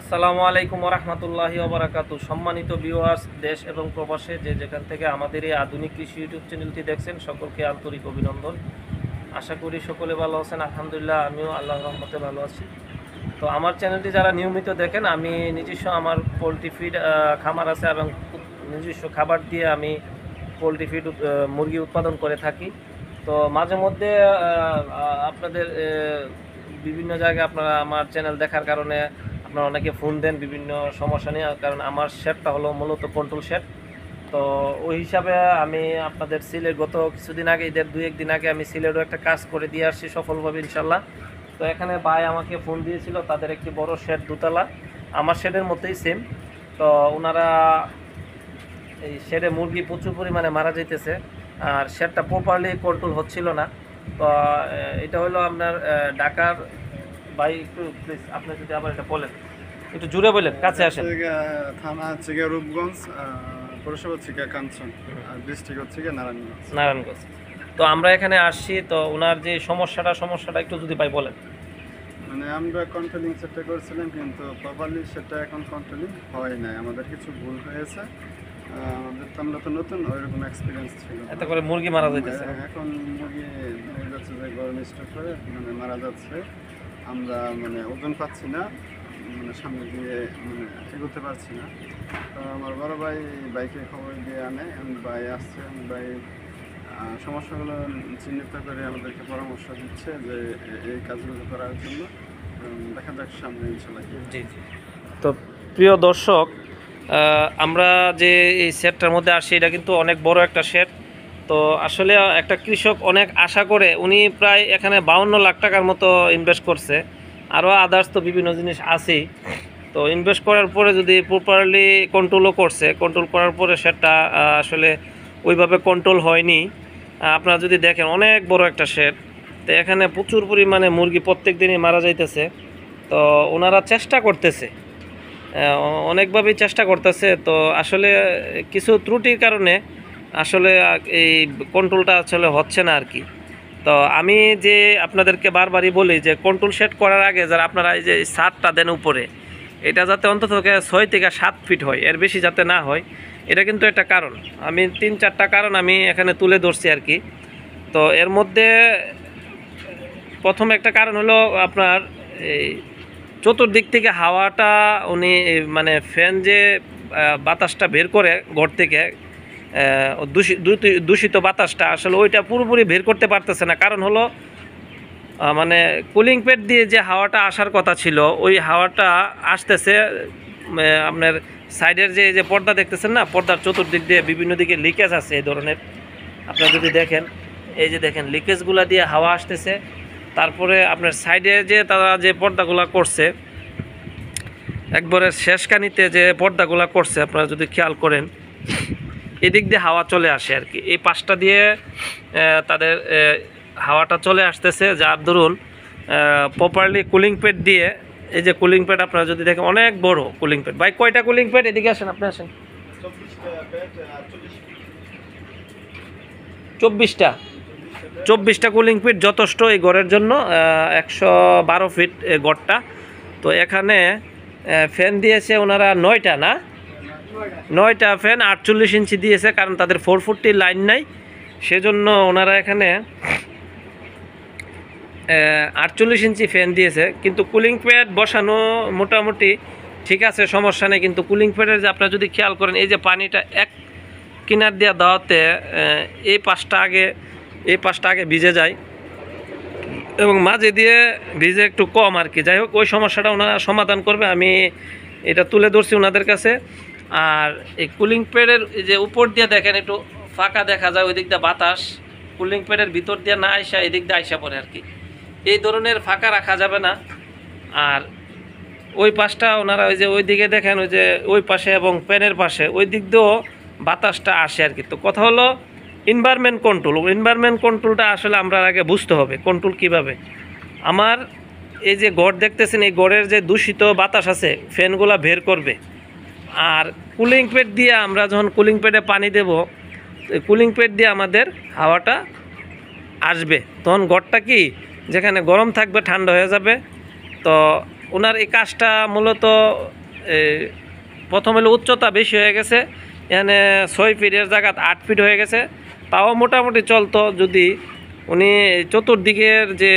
আসসালামু আলাইকুম ওরহমতুল্লাহি ওবরাকাতু। সম্মানিত ভিউয়ার্স, দেশ এবং প্রবাসে যে যেখান থেকে আমাদের এই আধুনিক কৃষি ইউটিউব চ্যানেলটি দেখছেন, সকলকে আন্তরিক অভিনন্দন। আশা করি সকলে ভালো আছেন। আলহামদুলিল্লাহ, আমিও আল্লাহর রহমতে ভালো আছি। তো আমার চ্যানেলটি যারা নিয়মিত দেখেন, আমি নিজস্ব আমার পোলট্রি ফিড খামার আছে এবং নিজস্ব খাবার দিয়ে আমি পোলট্রি ফিড মুরগি উৎপাদন করে থাকি। তো মাঝে মধ্যে আপনাদের বিভিন্ন জায়গায় আপনারা আমার চ্যানেল দেখার কারণে আপনারা অনেকে ফোন দেন বিভিন্ন সমস্যা নিয়ে, কারণ আমার শেডটা হলো মূলত কন্ট্রোল শেড। তো ওই হিসাবে আমি আপনাদের সিলেট গত কিছুদিন আগে, ঈদের 2-1 দিন আগে আমি সিলেটও একটা কাজ করে দিয়ে আসছি সফলভাবে ইনশাল্লাহ। তো এখানে ভাই আমাকে ফোন দিয়েছিল, তাদের একটি বড় শেড, দোতলা, আমার শেডের মতোই সেম। তো ওনারা এই শেডে মুরগি প্রচুর পরিমাণে মারা যাইতেছে, আর শেডটা প্রপারলি কন্ট্রোল হচ্ছিল না। তো এটা হলো আপনার ঢাকার। ভাই একটু প্লিজ আপনি যদি আবার এটা বলেন, একটু জুড়ে বলেন, কাছে আসেন। থানা হচ্ছে গিয়ে রূপগঞ্জ, পৌরসভা হচ্ছে গিয়ে কাঞ্চন, আর ডিস্ট্রিক্ট হচ্ছে গিয়ে নারায়ণগঞ্জ। নারায়ণগঞ্জ। তো আমরা এখানে আসছি, তো ওনার যে সমস্যাটা একটু যদি ভাই বলেন। মানে আমরা কন্ট্রোলিং সেটটা করেছিলাম, কিন্তু প্রপারলি সেটা এখন কন্ট্রোলিং হয় নাই। আমাদের কিছু ভুল হয়েছে। আমাদের তো আমরা তো নতুন, ওইরকম এক্সপিরিয়েন্স ছিল। এতে করে মুরগি মারা যাইতেছে। এখন মুরগি হয়ে যাচ্ছে যে গরম স্টক করে মানে মারা যাচ্ছে। আমরা মানে ওজন পাচ্ছি না, মানে সামনে দিয়ে মানে এগোতে পারছি না। তো আমার বড় ভাই বাইকে খবর দিয়ে আনে, ভাই আসছে, ভাই সমস্যাগুলো চিহ্নিত করে আমাদেরকে পরামর্শ দিচ্ছে যে এই কাজগুলো করার জন্য। দেখা যাক সামনে ইনশাল্লাহ। জি জি। তো প্রিয় দর্শক, আমরা যে এই শেডটার মধ্যে আসি, এটা কিন্তু অনেক বড় একটা শেড। তো আসলে একটা কৃষক অনেক আশা করে, উনি প্রায় এখানে 52 লাখ টাকার মতো ইনভেস্ট করছে। আরও আদার্স তো বিভিন্ন জিনিস আছেই। তো ইনভেস্ট করার পরে যদি প্রপারলি কন্ট্রোলও করছে, কন্ট্রোল করার পরে সেটা আসলে ওইভাবে কন্ট্রোল হয়নি। আপনারা যদি দেখেন, অনেক বড় একটা শেড। তো এখানে প্রচুর পরিমাণে মুরগি প্রত্যেক দিনই মারা যাইতেছে। তো ওনারা চেষ্টা করতেছে, অনেকভাবেই চেষ্টা করতেছে। তো আসলে কিছু ত্রুটির কারণে আসলে এই কন্ট্রোলটা আসলে হচ্ছে না আর কি। তো আমি যে আপনাদেরকে বারবারই বলি যে কন্ট্রোল সেট করার আগে যারা আপনারা এই যে ছাদটা দেন উপরে, এটা যাতে অন্তত 6 থেকে 7 ফিট হয়, এর বেশি যাতে না হয়। এটা কিন্তু একটা কারণ, আমি 3-4টা কারণ আমি এখানে তুলে ধরছি আর কি। তো এর মধ্যে প্রথম একটা কারণ হলো আপনার এই চতুর্দিক থেকে হাওয়াটা উনি মানে ফ্যান যে বাতাসটা বের করে ঘর থেকে, দূষিত বাতাসটা আসলে ওইটা পুরোপুরি বের করতে পারতেছে না। কারণ হলো মানে কুলিং প্যাড দিয়ে যে হাওয়াটা আসার কথা ছিল, ওই হাওয়াটা আসতেছে আপনার সাইডের যে পর্দা দেখতেছেন না, পর্দার চতুর্দিক দিয়ে বিভিন্ন দিকে লিকেজ আছে এই ধরনের। আপনারা যদি দেখেন, এই যে দেখেন লিকেজগুলো দিয়ে হাওয়া আসতেছে। তারপরে আপনার সাইডে যে তারা যে পর্দাগুলো করছে, একবারে শেষকানিতে যে পর্দাগুলো করছে, আপনারা যদি খেয়াল করেন, এদিক দিয়ে হাওয়া চলে আসে আর কি। এই পাশটা দিয়ে তাদের হাওয়াটা চলে আসতেছে, যার দরুন প্রপারলি কুলিং প্যাড দিয়ে, এই যে কুলিং প্যাড আপনারা যদি দেখেন, অনেক বড় কুলিং প্যাড। ভাই কয়টা কুলিং প্যাড? এদিকে আসেন, আপনি আসেন। 24টা কুলিং প্যাড যথেষ্ট এই গড়ের জন্য। 112 ফিট গড়টা। তো এখানে ফ্যান দিয়েছে ওনারা 9টা, না 9টা ফ্যান 48 ইঞ্চি দিয়েছে, কারণ তাদের 440 লাইন নাই, সেজন্য ওনারা এখানে 48 ইঞ্চি ফ্যান দিয়েছে। কিন্তু কুলিং প্যাড বসানো মোটামুটি ঠিক আছে, সমস্যা নেই। কিন্তু কুলিং প্যাডের যে আপনারা যদি খেয়াল করেন, এই যে পানিটা এক কিনার দিয়ে দেওয়াতে এই পাশটা আগে ভিজে যায় এবং মাঝে দিয়ে ভিজে একটু কম আর কি। যাই হোক, ওই সমস্যাটা ওনারা সমাধান করবে, আমি এটা তুলে ধরছি ওনাদের কাছে। আর এই কুলিং প্যাডের যে উপর দিয়ে দেখেন একটু ফাঁকা দেখা যায়, ওই দিক দিয়ে বাতাস কুলিং প্যাডের ভিতর দিয়ে না আইসা এদিক দিয়ে আইসা পড়ে আর কি। এই ধরনের ফাঁকা রাখা যাবে না। আর ওই পাশটা ওনারা ওই যে ওই দিকে দেখেন, ওই যে ওই পাশে এবং প্যানের পাশে ওই দিক দিয়েও বাতাসটা আসে আর কি। তো কথা হলো এনভায়রনমেন্ট কন্ট্রোলটা আসলে আমরা আগে বুঝতে হবে কন্ট্রোল কিভাবে। আমার এই যে গড় দেখতেছেন, এই গড়ের যে দূষিত বাতাস আছে ফ্যানগুলা বের করবে। আর কুলিং প্যাড দিয়ে আমরা যখন কুলিং প্যাডে পানি দেব, কুলিং প্যাড দিয়ে আমাদের হাওয়াটা আসবে, তখন গড়টা কি যেখানে গরম থাকবে ঠান্ডা হয়ে যাবে। তো ওনার এই কাজটা মূলত এ, প্রথম হলো উচ্চতা বেশি হয়ে গেছে, এখানে 6 ফিটের জায়গা 8 ফিট হয়ে গেছে। তাও মোটামুটি চলতো যদি উনি চতুর্দিকের যে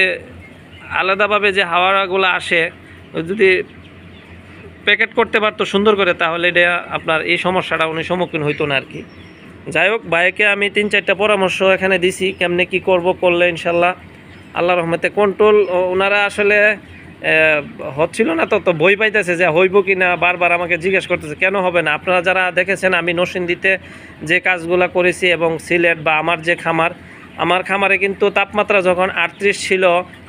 আলাদাভাবে যে হাওয়াগুলো আসে যদি প্যাকেট করতে পারতো সুন্দর করে, তাহলে এটা আপনার এই সমস্যাটা উনি সম্মুখীন হইতো না আর কি। যাই হোক, ভাইকে আমি 3-4টা পরামর্শ এখানে দিছি কেমনে কি করলে ইনশাল্লাহ আল্লাহ রহমতে কন্ট্রোল। ওনারা আসলে হচ্ছিল না, তো ভয় পাইতেছে যে হইব কি না, বারবার আমাকে জিজ্ঞেস করতেছে কেন হবে না। আপনারা যারা দেখেছেন আমি নরসিংদীতে যে কাজগুলো করেছি এবং সিলেট বা আমার যে আমার খামারে কিন্তু তাপমাত্রা যখন 38 ছিল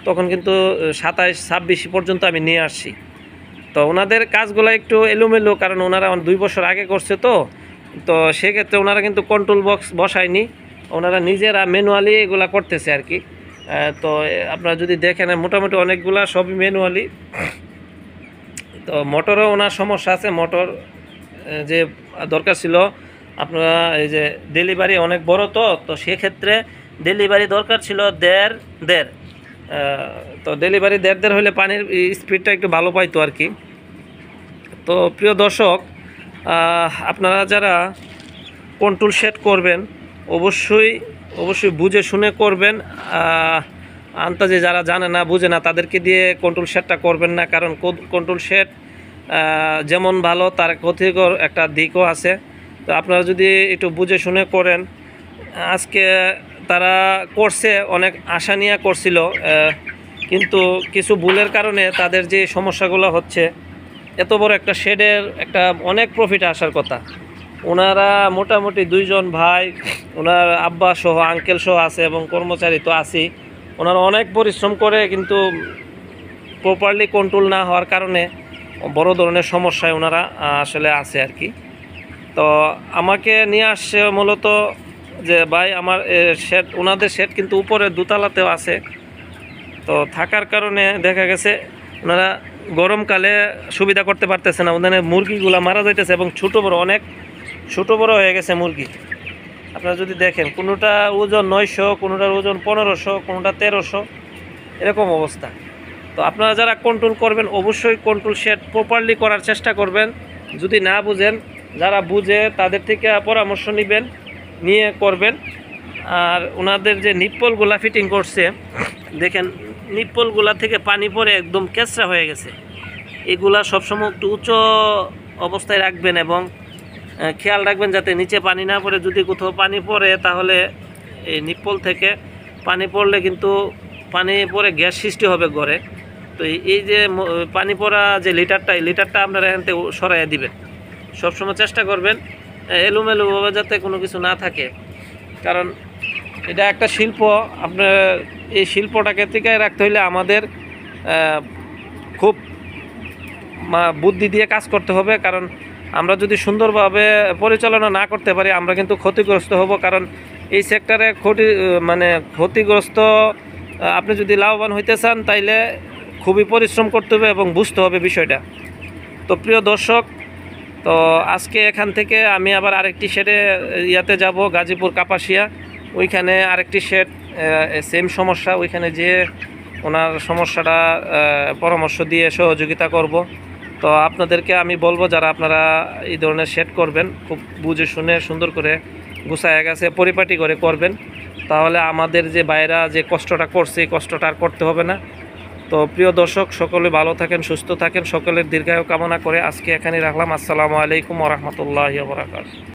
তখন কিন্তু 27-26 পর্যন্ত আমি নিয়ে আসছি। তো ওনাদের কাজগুলো একটু এলোমেলো, কারণ ওনারা 2 বছর আগে করছে তো সেক্ষেত্রে ওনারা কিন্তু কন্ট্রোল বক্স বসায়নি, ওনারা নিজেরা ম্যানুয়ালি এগুলা করতেছে আর কি। তো আপনারা যদি দেখেন মোটামুটি অনেকগুলা সবই ম্যানুয়ালি। তো মোটরও ওনার সমস্যা আছে, মোটর যে দরকার ছিল আপনারা এই যে ডেলিভারি অনেক বড়, তো সেক্ষেত্রে ডেলিভারি দরকার ছিল 1.5 তো ডেলিভারি 1.5 হলে পানির স্পিডটা একটু ভালো পাইতো আর কি। তো প্রিয় দর্শক, আপনারা যারা কন্ট্রোল সেট করবেন অবশ্যই বুঝে শুনে করবেন। আন্তাজে যারা জানে না বুঝে না তাদেরকে দিয়ে কন্ট্রোল সেটটা করবেন না, কারণ কন্ট্রোল সেট যেমন ভালো তার ক্ষতিকর একটা দিকও আছে। তো আপনারা যদি একটু বুঝে শুনে করেন, আজকে তারা করছে অনেক আশা নিয়ে করছিল, কিন্তু কিছু ভুলের কারণে তাদের যে সমস্যাগুলো হচ্ছে, এত বড় একটা শেডের একটা অনেক প্রফিট আসার কথা। ওনারা মোটামুটি 2 জন ভাই, ওনার আব্বা সহ আঙ্কেল সহ আছে এবং কর্মচারী তো আছেই, ওনারা অনেক পরিশ্রম করে, কিন্তু প্রপারলি কন্ট্রোল না হওয়ার কারণে বড় ধরনের সমস্যায় ওনারা আসলে আছে আর কি। তো আমাকে নিয়ে আসছে মূলত যে ভাই আমার শেড, ওনাদের শেড কিন্তু উপরে দোতলাতেও আছে। তো থাকার কারণে দেখা গেছে ওনারা গরমকালে সুবিধা করতে পারতেছে না, ওদের মুরগিগুলো মারা যাইতেছে এবং অনেক ছোটো বড় হয়ে গেছে মুরগি। আপনারা যদি দেখেন কোনোটা ওজন 900, কোনোটার ওজন 1500, কোনোটা 1300, এরকম অবস্থা। তো আপনারা যারা কন্ট্রোল করবেন অবশ্যই কন্ট্রোল সেট প্রপারলি করার চেষ্টা করবেন। যদি না বুঝেন, যারা বুঝে তাদের থেকে পরামর্শ নেবেন, নিয়ে করবেন। আর ওনাদের যে নিপ্পলগুলা ফিটিং করছে দেখেন, নিপ্পলগুলা থেকে পানি পড়ে একদম কেঁচড়া হয়ে গেছে। এগুলা সবসময় একটু উঁচু অবস্থায় রাখবেন এবং খেয়াল রাখবেন যাতে নিচে পানি না পড়ে। যদি কোথাও পানি পড়ে তাহলে এই নিপ্পল থেকে পানি পড়লে কিন্তু পানি পড়ে গ্যাস সৃষ্টি হবে ঘরে। তো এই যে পানি পড়া যে লিটারটা আপনারা এখান থেকে সরাইয়া দিবেন। সবসময় চেষ্টা করবেন এলোমেলোভাবে যাতে কোনো কিছু না থাকে, কারণ এটা একটা শিল্প। আপনার এই শিল্পটাকে টিকায় রাখতে হইলে আমাদের খুব বুদ্ধি দিয়ে কাজ করতে হবে, কারণ আমরা যদি সুন্দরভাবে পরিচালনা না করতে পারি আমরা কিন্তু ক্ষতিগ্রস্ত হব। কারণ এই সেক্টরে ক্ষতিগ্রস্ত, আপনি যদি লাভবান হইতে চান তাইলে খুবই পরিশ্রম করতে হবে এবং বুঝতে হবে বিষয়টা। তো প্রিয় দর্শক, তো আজকে এখান থেকে আমি আবার আরেকটি শেডে ইয়াতে যাব, গাজীপুর কাপাসিয়া, ওইখানে আরেকটি শেড সেম সমস্যা, ওইখানে যেয়ে ওনার সমস্যাটা পরামর্শ দিয়ে সহযোগিতা করব। তো আপনাদেরকে আমি বলবো যারা আপনারা এই ধরনের শেড করবেন খুব বুঝে শুনে সুন্দর করে গুছায় গেছে পরিপাটি করে করবেন, তাহলে আমাদের যে বাইরা যে কষ্টটা করছে এই কষ্টটা আর করতে হবে না। তো প্রিয় দর্শক, সকলে ভালো থাকেন, সুস্থ থাকেন, সকলের দীর্ঘায়ু কামনা করে আজকে এখানেই রাখলাম। আসসালামু আলাইকুম ওয়া রাহমাতুল্লাহি ওয়া বারাকাতুহু।